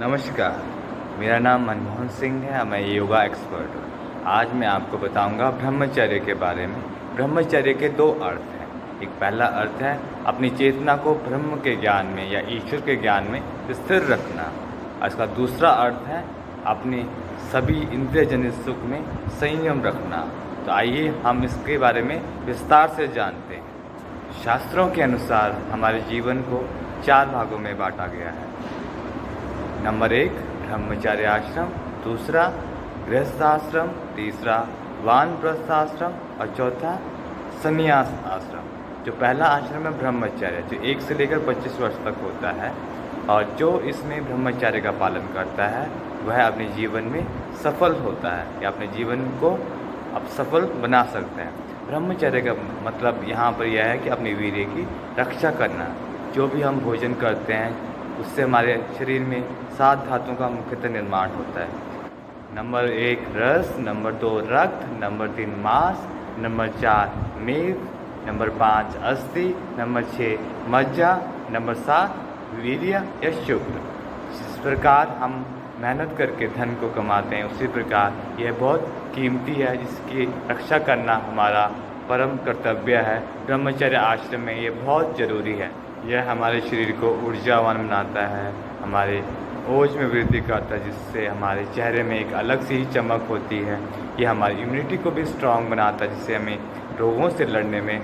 नमस्कार, मेरा नाम मनमोहन सिंह है। मैं योगा एक्सपर्ट हूँ। आज मैं आपको बताऊंगा ब्रह्मचर्य के बारे में। ब्रह्मचर्य के दो अर्थ हैं। एक पहला अर्थ है अपनी चेतना को ब्रह्म के ज्ञान में या ईश्वर के ज्ञान में स्थिर रखना। और इसका दूसरा अर्थ है अपनी सभी इंद्रिय जनित सुख में संयम रखना। तो आइए हम इसके बारे में विस्तार से जानते हैं। शास्त्रों के अनुसार हमारे जीवन को 4 भागों में बांटा गया है। नंबर 1 ब्रह्मचर्य आश्रम, दूसरा गृहस्थ आश्रम, तीसरा वानप्रस्थ आश्रम और चौथा संन्यास आश्रम। जो पहला आश्रम है ब्रह्मचर्य, जो 1 से लेकर 25 वर्ष तक होता है, और जो इसमें ब्रह्मचर्य का पालन करता है वह अपने जीवन में सफल होता है या अपने जीवन को अब सफल बना सकता है। ब्रह्मचर्य का मतलब यहाँ पर यह है कि अपने वीर्य की रक्षा करना। जो भी हम भोजन करते हैं उससे हमारे शरीर में 7 धातुओं का मुख्यतः निर्माण होता है। नंबर 1 रस, नंबर 2 रक्त, नंबर 3 मांस, नंबर 4 मेद, नंबर 5 अस्थि, नंबर 6 मज्जा, नंबर 7 वीर्य या शुक्र। जिस प्रकार हम मेहनत करके धन को कमाते हैं, उसी प्रकार यह बहुत कीमती है, जिसकी रक्षा करना हमारा परम कर्तव्य है। ब्रह्मचर्य आश्रम में ये बहुत ज़रूरी है। यह हमारे शरीर को ऊर्जावान बनाता है, हमारे ओज में वृद्धि करता है, जिससे हमारे चेहरे में एक अलग सी चमक होती है। यह हमारी इम्यूनिटी को भी स्ट्रांग बनाता है, जिससे हमें रोगों से लड़ने में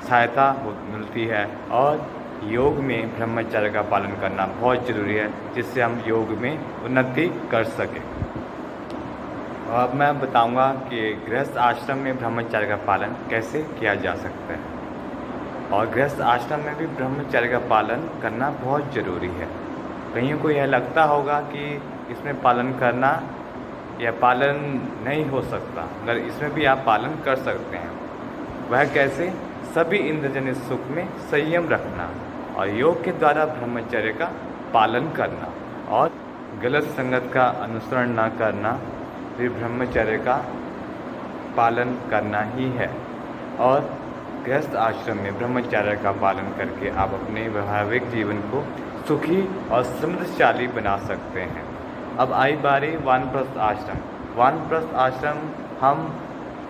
सहायता मिलती है। और योग में ब्रह्मचर्य का पालन करना बहुत ज़रूरी है, जिससे हम योग में उन्नति कर सकें। और अब मैं बताऊंगा कि गृहस्थ आश्रम में ब्रह्मचर्य का पालन कैसे किया जा सकता है। और गृहस्थ आश्रम में भी ब्रह्मचर्य का पालन करना बहुत ज़रूरी है। कईयों को यह लगता होगा कि इसमें पालन करना या पालन नहीं हो सकता, मगर इसमें भी आप पालन कर सकते हैं। वह कैसे? सभी इंद्रियजनित सुख में संयम रखना और योग के द्वारा ब्रह्मचर्य का पालन करना और गलत संगत का अनुसरण न करना भी ब्रह्मचर्य का पालन करना ही है। और गृहस्थ आश्रम में ब्रह्मचर्य का पालन करके आप अपने वैवाहिक जीवन को सुखी और समृद्धशाली बना सकते हैं। अब आई बारी वानप्रस्थ आश्रम। वानप्रस्थ आश्रम हम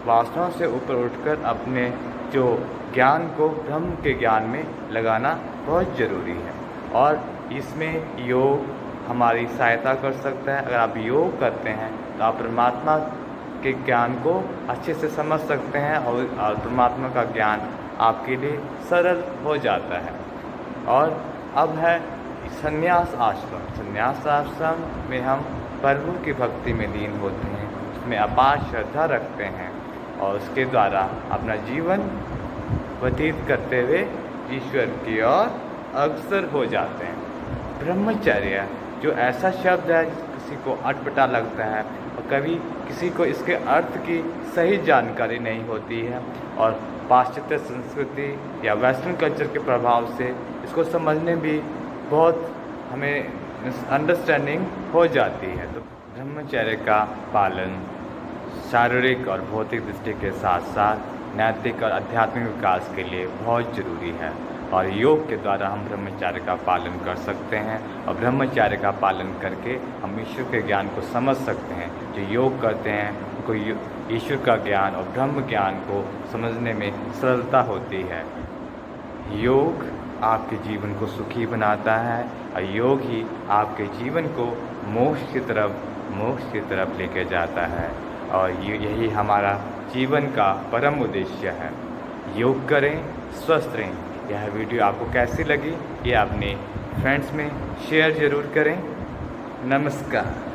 वासनाओं से ऊपर उठकर अपने जो ज्ञान को ब्रह्म के ज्ञान में लगाना बहुत ज़रूरी है। और इसमें योग हमारी सहायता कर सकता है। अगर आप योग करते हैं तो आप परमात्मा के ज्ञान को अच्छे से समझ सकते हैं और परमात्मा का ज्ञान आपके लिए सरल हो जाता है। और अब है संन्यास आश्रम। संन्यास आश्रम में हम प्रभु की भक्ति में लीन होते हैं, उसमें अपार श्रद्धा रखते हैं और उसके द्वारा अपना जीवन व्यतीत करते हुए ईश्वर की ओर अग्रसर हो जाते हैं। ब्रह्मचर्य जो ऐसा शब्द है किसी को अटपटा लगता है और कभी किसी को इसके अर्थ की सही जानकारी नहीं होती है, और पाश्चात्य संस्कृति या वेस्टर्न कल्चर के प्रभाव से इसको समझने भी बहुत हमें मिसअंडरस्टैंडिंग हो जाती है। तो ब्रह्मचर्य का पालन शारीरिक और भौतिक दृष्टि के साथ साथ नैतिक और आध्यात्मिक विकास के लिए बहुत ज़रूरी है। और योग के द्वारा हम ब्रह्मचर्य का पालन कर सकते हैं और ब्रह्मचर्य का पालन करके हम ईश्वर के ज्ञान को समझ सकते हैं। जो योग करते हैं उनको ईश्वर का ज्ञान और ब्रह्म ज्ञान को समझने में सरलता होती है। योग आपके जीवन को सुखी बनाता है और योग ही आपके जीवन को मोक्ष की तरफ लेके जाता है। और यही हमारा जीवन का परम उद्देश्य है। योग करें, स्वस्थ रहें। यह वीडियो आपको कैसी लगी ये अपने फ्रेंड्स में शेयर ज़रूर करें। नमस्कार।